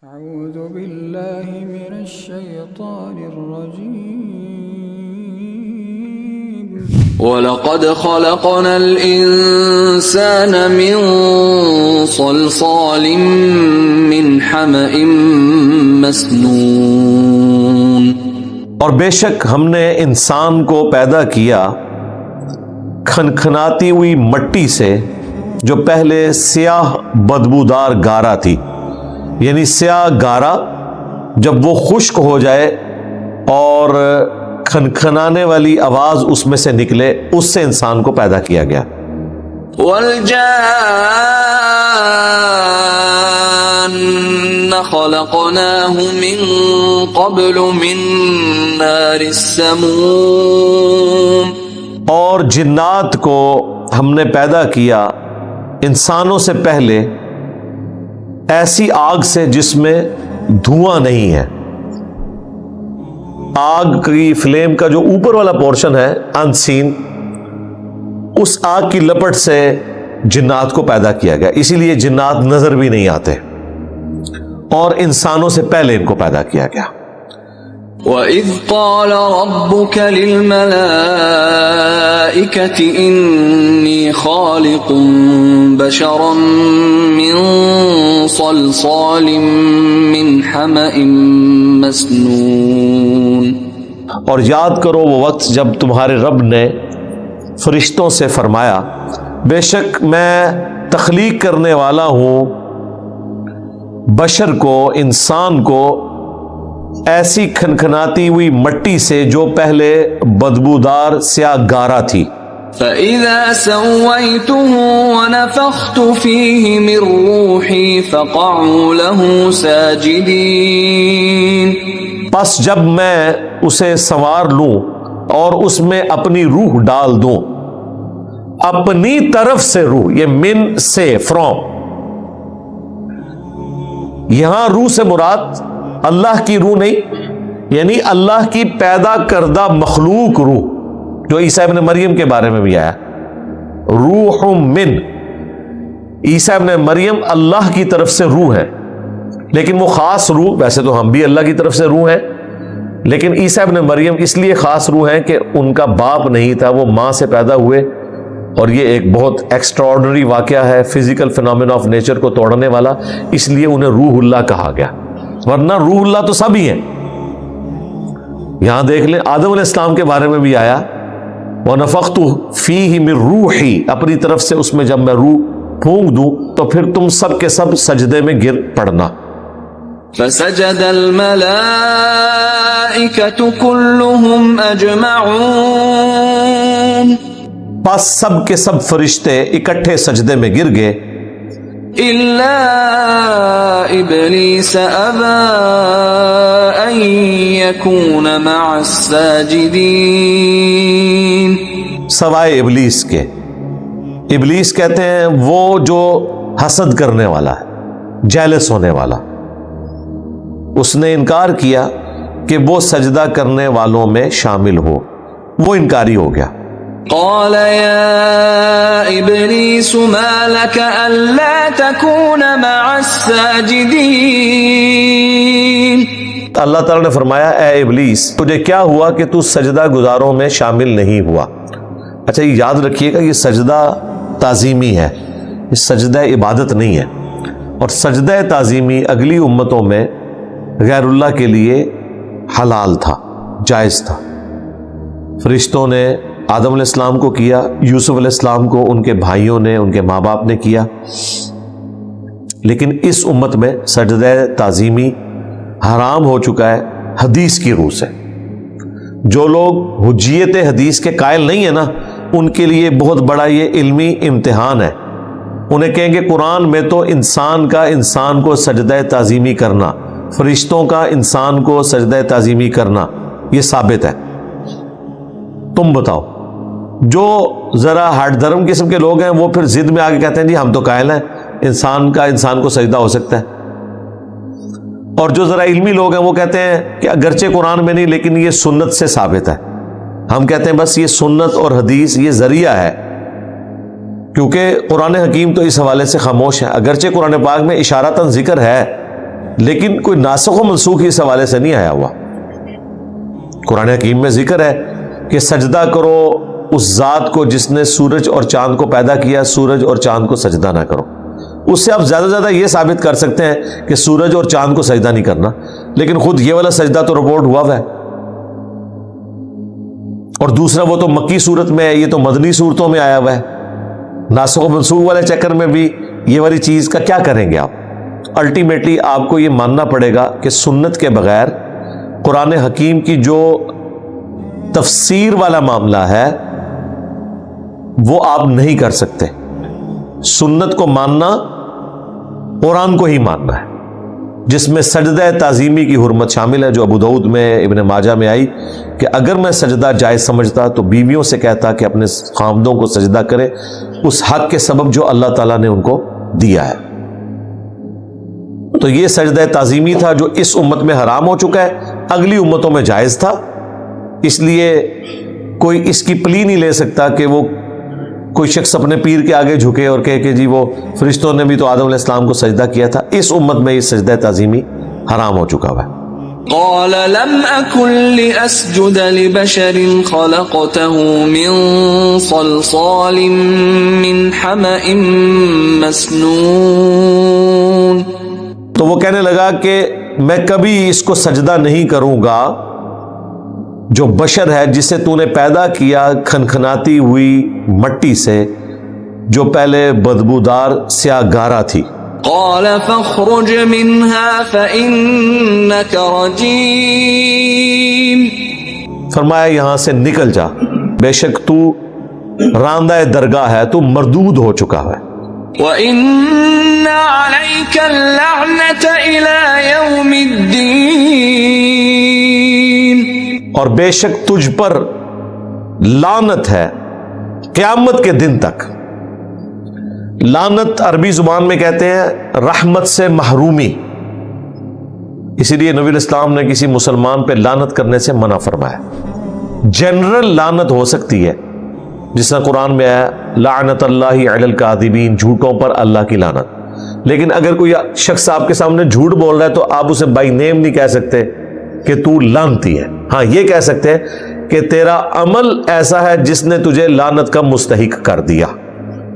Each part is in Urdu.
أعوذ بالله من الشيطان الرجيم. وَلَقَدْ خَلَقْنَا الْإِنسَانَ مِنْ صَلْصَالٍ مِّنْ حَمَإٍ مَسْنُونٍ. اور بے شک ہم نے انسان کو پیدا کیا کھنکھناتی ہوئی مٹی سے جو پہلے سیاہ بدبودار گارا تھی، یعنی سیاہ گارا جب وہ خشک ہو جائے اور کھنکھنانے والی آواز اس میں سے نکلے، اس سے انسان کو پیدا کیا گیا. وَالْجَانَّ خَلَقْنَاهُ مِنْ قَبْلُ مِنْ نَارِ السَّمُومِ. اور جنات کو ہم نے پیدا کیا انسانوں سے پہلے ایسی آگ سے جس میں دھواں نہیں ہے. آگ کی فلیم کا جو اوپر والا پورشن ہے انسین، اس آگ کی لپٹ سے جنات کو پیدا کیا گیا، اسی لیے جنات نظر بھی نہیں آتے، اور انسانوں سے پہلے ان کو پیدا کیا گیا. وَإِذْ قَالَ رَبُّكَ لِلْمَلَائِكَةِ إِنِّي خَالِقٌ بَشَرًا مِّن صَلْصَالٍ مِّنْ حَمَإٍ مَسْنُونٍ. اور یاد کرو وہ وقت جب تمہارے رب نے فرشتوں سے فرمایا، بے شک میں تخلیق کرنے والا ہوں بشر کو، انسان کو، ایسی کھنکھناتی ہوئی مٹی سے جو پہلے بدبودار سیاہ گارا تھی. فَإِذَا سَوَّيْتُهُ وَنَفَخْتُ فِيهِ مِن رُّوحِي فَقَعُوا لَهُ سَاجِدِينَ. پس جب میں اسے سنوار لوں اور اس میں اپنی روح ڈال دوں، اپنی طرف سے روح، یہ من سے، فرام، یہاں روح سے مراد اللہ کی روح نہیں، یعنی اللہ کی پیدا کردہ مخلوق روح، جو عیسیٰ ابن مریم کے بارے میں بھی آیا، روح من. عیسیٰ ابن مریم اللہ کی طرف سے روح ہے، لیکن وہ خاص روح، ویسے تو ہم بھی اللہ کی طرف سے روح ہیں، لیکن عیسیٰ ابن مریم اس لیے خاص روح ہیں کہ ان کا باپ نہیں تھا، وہ ماں سے پیدا ہوئے، اور یہ ایک بہت ایکسٹراڈنری واقعہ ہے، فزیکل فینومینا آف نیچر کو توڑنے والا، اس لیے انہیں روح اللہ کہا گیا، ورنہ روح اللہ تو سب ہی ہیں. یہاں دیکھ لیں آدم علیہ السلام کے بارے میں بھی آیا، وَنَفَخْتُ فِيهِ مِن رُّوحِي، اپنی طرف سے اس میں جب میں روح پھونک دوں تو پھر تم سب کے سب سجدے میں گر پڑنا. فَسَجَدَ الْمَلَائِكَةُ كُلُّهُمْ أَجْمَعُونَ. پس سب کے سب فرشتے اکٹھے سجدے میں گر گئے، إِلَّا إِبْلِيسَ أَبَى أَن يَكُونَ مَعَ السَّاجِدِينَ. سوائے ابلیس کے. ابلیس کہتے ہیں وہ جو حسد کرنے والا ہے، جیلس ہونے والا، اس نے انکار کیا کہ وہ سجدہ کرنے والوں میں شامل ہو، وہ انکاری ہو گیا. قال يا إبليس ما لك ألا تكون مع الساجدين. اللہ تعالیٰ نے فرمایا، اے ابلیس تجھے کیا ہوا کہ تو سجدہ گزاروں میں شامل نہیں ہوا. اچھا یہ یاد رکھیے گا، یہ سجدہ تعظیمی ہے، یہ سجدہ عبادت نہیں ہے، اور سجدہ تعظیمی اگلی امتوں میں غیر اللہ کے لیے حلال تھا، جائز تھا. فرشتوں نے آدم علیہ السلام کو کیا، یوسف علیہ السلام کو ان کے بھائیوں نے، ان کے ماں باپ نے کیا، لیکن اس امت میں سجدہ تعظیمی حرام ہو چکا ہے حدیث کی روح سے. جو لوگ حجیت حدیث کے قائل نہیں ہیں نا، ان کے لیے بہت بڑا یہ علمی امتحان ہے. انہیں کہیں گے قرآن میں تو انسان کا انسان کو سجدہ تعظیمی کرنا، فرشتوں کا انسان کو سجدہ تعظیمی کرنا یہ ثابت ہے. تم بتاؤ. جو ذرا ہٹ دھرم قسم کے لوگ ہیں وہ پھر ضد میں آگے کہتے ہیں جی ہم تو قائل ہیں انسان کا انسان کو سجدہ ہو سکتا ہے، اور جو ذرا علمی لوگ ہیں وہ کہتے ہیں کہ اگرچہ قرآن میں نہیں لیکن یہ سنت سے ثابت ہے. ہم کہتے ہیں بس یہ سنت اور حدیث یہ ذریعہ ہے، کیونکہ قرآن حکیم تو اس حوالے سے خاموش ہے. اگرچہ قرآن پاک میں اشارتاً ذکر ہے لیکن کوئی ناسخ و منسوخ اس حوالے سے نہیں آیا ہوا۔ قرآن حکیم میں ذکر ہے کہ سجدہ کرو اس ذات کو جس نے سورج اور چاند کو پیدا کیا، سورج اور چاند کو سجدہ نہ کرو۔ اس سے آپ زیادہ سے زیادہ یہ ثابت کر سکتے ہیں کہ سورج اور چاند کو سجدہ نہیں کرنا، لیکن خود یہ والا سجدہ تو رپورٹ ہوا ہے، اور دوسرا وہ تو مکی صورت میں ہے، یہ تو مدنی صورتوں میں آیا ہوا ہے۔ ناسخ و منسوخ والے چکر میں بھی یہ والی چیز کا کیا کریں گے آپ؟ الٹیمیٹلی آپ کو یہ ماننا پڑے گا کہ سنت کے بغیر قرآن حکیم کی جو تفسیر والا معاملہ ہے وہ آپ نہیں کر سکتے۔ سنت کو ماننا قرآن کو ہی ماننا ہے، جس میں سجدہ تعظیمی کی حرمت شامل ہے، جو ابو داؤد میں، ابن ماجہ میں آئی کہ اگر میں سجدہ جائز سمجھتا تو بیویوں سے کہتا کہ اپنے خامدوں کو سجدہ کرے اس حق کے سبب جو اللہ تعالیٰ نے ان کو دیا ہے۔ تو یہ سجدہ تعظیمی تھا جو اس امت میں حرام ہو چکا ہے، اگلی امتوں میں جائز تھا، اس لیے کوئی اس کی پلی نہیں لے سکتا کہ وہ کوئی شخص اپنے پیر کے آگے جھکے اور کہے کہ جی وہ فرشتوں نے بھی تو آدم علیہ السلام کو سجدہ کیا تھا۔ اس امت میں یہ سجدہ تعظیمی حرام ہو چکا ہوا ہے۔ قال لم أكن لأسجد لبشر خلقته من صلصال من حمأ مسنون۔ تو وہ کہنے لگا کہ میں کبھی اس کو سجدہ نہیں کروں گا جو بشر ہے جسے تو نے پیدا کیا کھنکھناتی ہوئی مٹی سے، جو پہلے بدبودار سیاہ گارا تھی۔ قال فاخرج منها فإنك رجيم۔ فرمایا یہاں سے نکل جا، بے شک تو راندہ درگاہ ہے، تو مردود ہو چکا ہے۔ وَإِنَّ عَلَيْكَ اللَّعْنَةَ إِلَى يَوْمِ الدِّينِ۔ اور بے شک تجھ پر لعنت ہے قیامت کے دن تک۔ لعنت عربی زبان میں کہتے ہیں رحمت سے محرومی، اسی لیے نبی الاسلام نے کسی مسلمان پہ لعنت کرنے سے منع فرمایا۔ جنرل لعنت ہو سکتی ہے، جس طرح قرآن میں آیا لعنت اللہ علی الکاذبین، جھوٹوں پر اللہ کی لعنت۔ لیکن اگر کوئی شخص آپ کے سامنے جھوٹ بول رہا ہے تو آپ اسے بائی نیم نہیں کہہ سکتے کہ تو لعنتی ہے، ہاں یہ کہہ سکتے ہیں کہ تیرا عمل ایسا ہے جس نے تجھے لعنت کا مستحق کر دیا،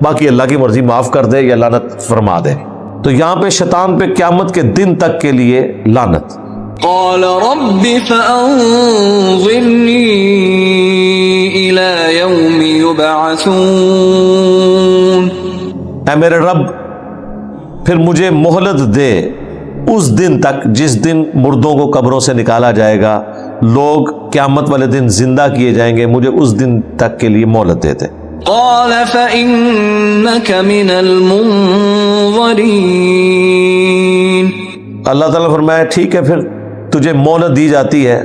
باقی اللہ کی مرضی معاف کر دے یا لعنت فرما دے۔ تو یہاں پہ شیطان پہ قیامت کے دن تک کے لیے لعنت۔ قال رب فأنظرني إلى يوم يبعثون۔ اے میرے رب پھر مجھے مہلت دے اس دن تک جس دن مردوں کو قبروں سے نکالا جائے گا، لوگ قیامت والے دن زندہ کیے جائیں گے، مجھے اس دن تک کے لیے مہلت دے دے۔ قال فإنك من المنظرين۔ اللہ تعالیٰ نے فرمایا ٹھیک ہے پھر تجھے مہلت دی جاتی ہے،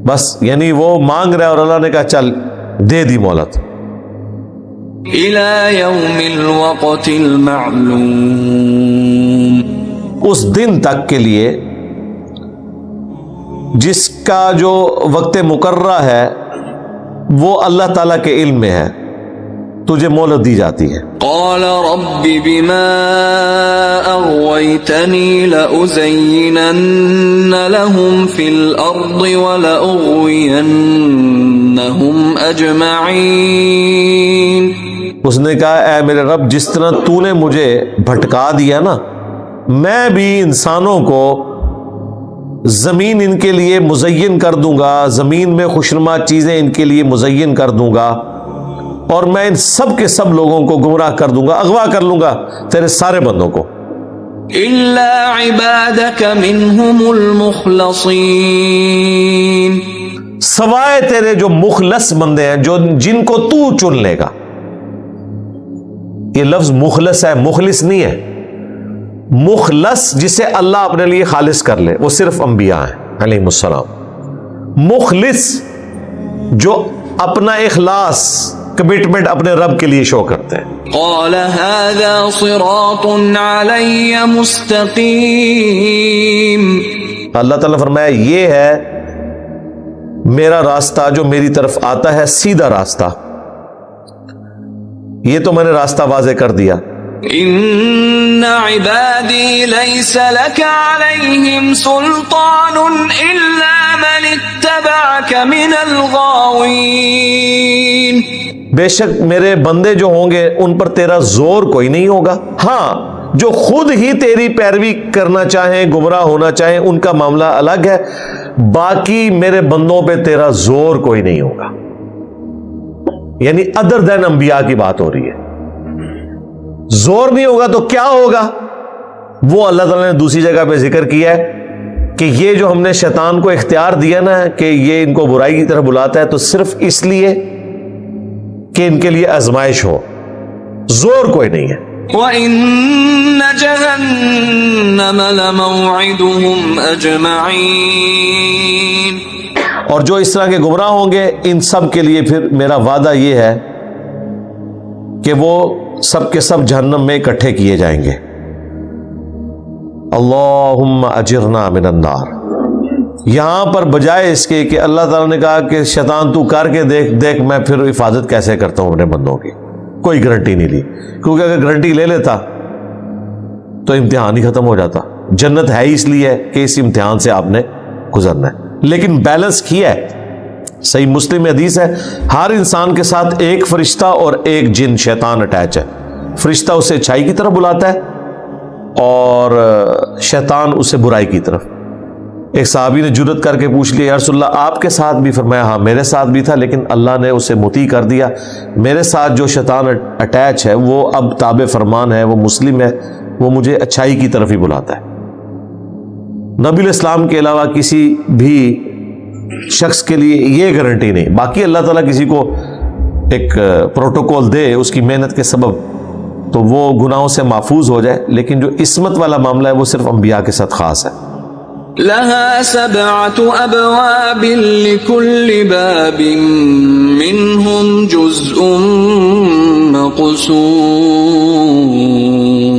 بس یعنی وہ مانگ رہا ہے اور اللہ نے کہا چل دے دی مہلت۔ إلى يوم الوقت المعلوم۔ اس دن تک کے لیے جس کا جو وقت مقررہ ہے وہ اللہ تعالیٰ کے علم میں ہے، تجھے مہلت دی جاتی ہے۔ قال رب بما أغويتني لأزينن لهم في الأرض ولأغوينهم أجمعين۔ اس نے کہا اے میرے رب جس طرح تو نے مجھے بھٹکا دیا نا، میں بھی انسانوں کو زمین ان کے لیے مزین کر دوں گا، زمین میں خوشنما چیزیں ان کے لیے مزین کر دوں گا، اور میں ان سب کے سب لوگوں کو گمراہ کر دوں گا، اغوا کر لوں گا تیرے سارے بندوں کو۔ إلا عبادك منهم المخلصين۔ سوائے تیرے جو مخلص بندے ہیں، جو جن کو تو چن لے گا۔ یہ لفظ مخلص ہے، مخلص نہیں ہے۔ مخلص جسے اللہ اپنے لیے خالص کر لے وہ صرف انبیاء ہیں علیہ السلام۔ مخلص جو اپنا اخلاص کمٹمنٹ اپنے رب کے لیے شو کرتے ہیں۔ قال هذا صراط علي مستقيم۔ اللہ تعالیٰ نے فرمایا یہ ہے میرا راستہ جو میری طرف آتا ہے، سیدھا راستہ، یہ تو میں نے راستہ واضح کر دیا۔ ان عبادی لیس لک علیہم سلطان الا من اتبعک من الغاوین. بے شک میرے بندے جو ہوں گے ان پر تیرا زور کوئی نہیں ہوگا. ہاں جو خود ہی تیری پیروی کرنا چاہیں، گمراہ ہونا چاہیں، ان کا معاملہ الگ ہے. باقی میرے بندوں پہ تیرا زور کوئی نہیں ہوگا. یعنی ادر دین انبیاء کی بات ہو رہی ہے. زور نہیں ہوگا تو کیا ہوگا؟ وہ اللہ تعالیٰ نے دوسری جگہ پہ ذکر کیا ہے کہ یہ جو ہم نے شیطان کو اختیار دیا نا کہ یہ ان کو برائی کی طرف بلاتا ہے، تو صرف اس لیے کہ ان کے لیے آزمائش ہو، زور کوئی نہیں ہے. وَإِنَّ جَهَنَّمَ لَمَوْعِدُهُمْ أَجْمَعِينَ. اور جو اس طرح کے گمراہ ہوں گے ان سب کے لیے پھر میرا وعدہ یہ ہے کہ وہ سب کے سب جہنم میں اکٹھے کیے جائیں گے. اللہم اجرنا من النار. یہاں پر بجائے اس کے کہ اللہ تعالیٰ نے کہا کہ شیطان تو کر کے دیکھ میں پھر حفاظت کیسے کرتا ہوں اپنے بندوں کی، کوئی گارنٹی نہیں لی. کیونکہ اگر گارنٹی لے لیتا تو امتحان ہی ختم ہو جاتا. جنت ہے اس لیے کہ اس امتحان سے آپ نے گزرنا ہے. لیکن بیلنس کیا ہے. صحیح مسلم میں حدیث ہے ہر انسان کے ساتھ ایک فرشتہ اور ایک جن شیطان اٹیچ ہے. فرشتہ اسے اچھائی کی طرف بلاتا ہے اور شیطان اسے برائی کی طرف. ایک صحابی نے جرت کر کے پوچھ لیا یا رسول اللہ آپ کے ساتھ بھی؟ فرمایا ہاں میرے ساتھ بھی تھا، لیکن اللہ نے اسے مطیع کر دیا. میرے ساتھ جو شیطان اٹیچ ہے وہ اب تابع فرمان ہے، وہ مسلم ہے، وہ مجھے اچھائی کی طرف ہی بلاتا ہے. نبی علیہ السلام کے علاوہ کسی بھی شخص کے لیے یہ گارنٹی نہیں. باقی اللہ تعالیٰ کسی کو ایک پروٹوکول دے اس کی محنت کے سبب تو وہ گناہوں سے محفوظ ہو جائے، لیکن جو عصمت والا معاملہ ہے وہ صرف انبیاء کے ساتھ خاص ہے. لها 7 أبواب لكل باب منهم جزء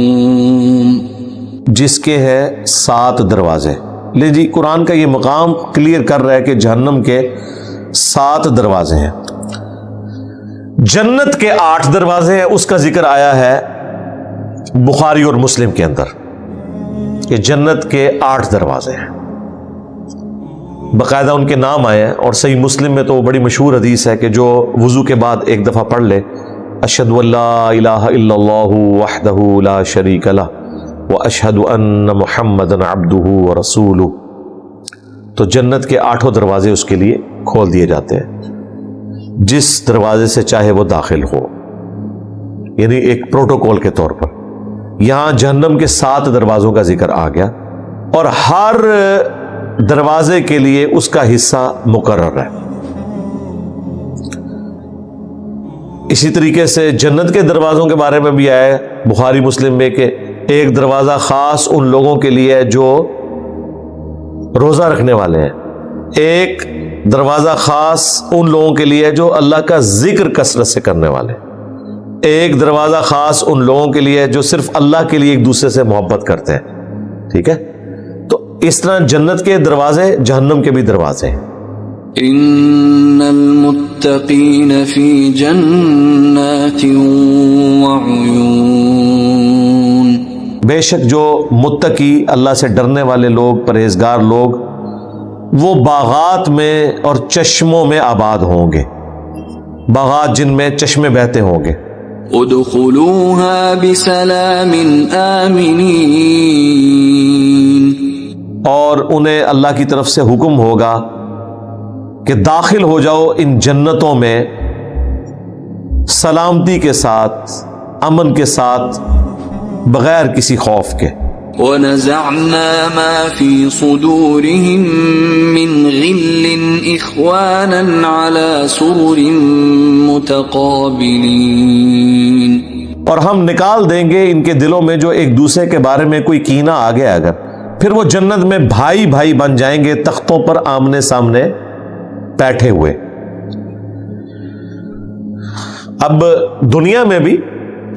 مقسوم. جس کے ہے 7 دروازے. لے جی قرآن کا یہ مقام کلیئر کر رہا ہے کہ جہنم کے 7 دروازے ہیں. جنت کے 8 دروازے ہیں، اس کا ذکر آیا ہے بخاری اور مسلم کے اندر کہ جنت کے 8 دروازے ہیں. باقاعدہ ان کے نام آئے ہیں. اور صحیح مسلم میں تو بڑی مشہور حدیث ہے کہ جو وضو کے بعد ایک دفعہ پڑھ لے اشہد ان لا الہ الا اللہ وحدہ لا شریک لہ واشہد ان محمدا عبدہ ورسولہ، تو جنت کے 8 دروازے اس کے لیے کھول دیے جاتے ہیں، جس دروازے سے چاہے وہ داخل ہو. یعنی ایک پروٹوکول کے طور پر یہاں جہنم کے 7 دروازوں کا ذکر آ گیا اور ہر دروازے کے لیے اس کا حصہ مقرر ہے. اسی طریقے سے جنت کے دروازوں کے بارے میں بھی آیا ہے بخاری مسلم میں کہ ایک دروازہ خاص ان لوگوں کے لیے ہے جو روزہ رکھنے والے ہیں، ایک دروازہ خاص ان لوگوں کے لیے جو اللہ کا ذکر کثرت سے کرنے والے، ایک دروازہ خاص ان لوگوں کے لیے جو صرف اللہ کے لیے ایک دوسرے سے محبت کرتے ہیں. ٹھیک ہے، تو اس طرح جنت کے دروازے جہنم کے بھی دروازے ہیں. ان المتقین فی جنات وعیون. بے شک جو متقی اللہ سے ڈرنے والے لوگ، پرہیزگار لوگ، وہ باغات میں اور چشموں میں آباد ہوں گے. باغات جن میں چشمے بہتے ہوں گے. ادخلوها بسلام آمنین. اور انہیں اللہ کی طرف سے حکم ہوگا کہ داخل ہو جاؤ ان جنتوں میں سلامتی کے ساتھ، امن کے ساتھ، بغیر کسی خوف کے. وَنَزَعْنَا مَا فِي صُدُورِهِم مِّن غِلٍّ إِخْوَانًا عَلَى سُرُرٍ مُتَقَابِلِينَ. اور ہم نکال دیں گے ان کے دلوں میں جو ایک دوسرے کے بارے میں کوئی کینہ آ گیا اگر، پھر وہ جنت میں بھائی بھائی بن جائیں گے، تختوں پر آمنے سامنے بیٹھے ہوئے. اب دنیا میں بھی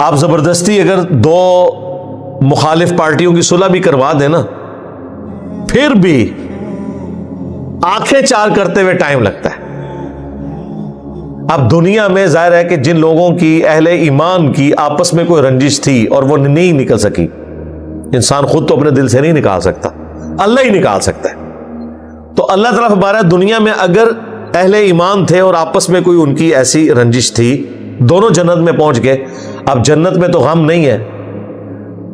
آپ زبردستی اگر 2 مخالف پارٹیوں کی صلح بھی کروا دیں نا، پھر بھی آنکھیں چار کرتے ہوئے ٹائم لگتا ہے. اب دنیا میں ظاہر ہے کہ جن لوگوں کی اہل ایمان کی آپس میں کوئی رنجش تھی اور وہ نہیں نکل سکی، انسان خود تو اپنے دل سے نہیں نکال سکتا، اللہ ہی نکال سکتا ہے، تو اللہ تعالیٰ فرمایا دنیا میں اگر اہل ایمان تھے اور آپس میں کوئی ان کی ایسی رنجش تھی، دونوں جنت میں پہنچ گئے، اب جنت میں تو غم نہیں ہے،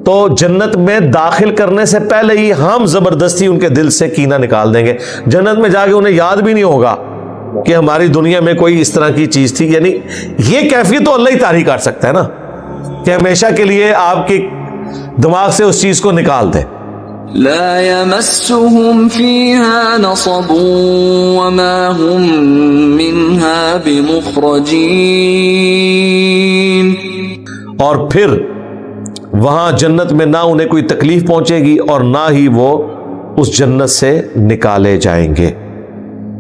تو جنت میں داخل کرنے سے پہلے ہی ہم زبردستی ان کے دل سے کینہ نکال دیں گے، جنت میں جا کے انہیں یاد بھی نہیں ہوگا کہ ہماری دنیا میں کوئی اس طرح کی چیز تھی، یعنی یہ کیفیت تو اللہ ہی طاری کر سکتا ہے نا، کہ ہمیشہ کے لیے آپ کے دماغ سے اس چیز کو نکال دے۔ لا يمسهم فيها نصب وما هم منها بمخرجين، اور پھر وہاں جنت میں نہ انہیں کوئی تکلیف پہنچے گی اور نہ ہی وہ اس جنت سے نکالے جائیں گے۔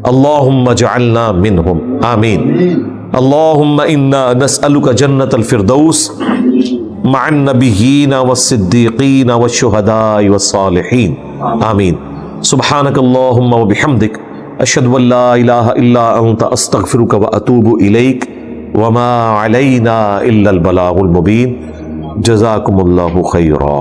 اللہم اجعلنا منہم، آمین۔ اللہم انا نسألک جنت الفردوس مع النبیین والصدیقین والشہداء والصالحین، آمین۔ سبحانک اللہم وبحمدک، اشہد ان لا الہ الا انت، استغفرک واتوب الیک، وما علینا الا البلاغ المبین۔ جزاکم اللہ خیرا۔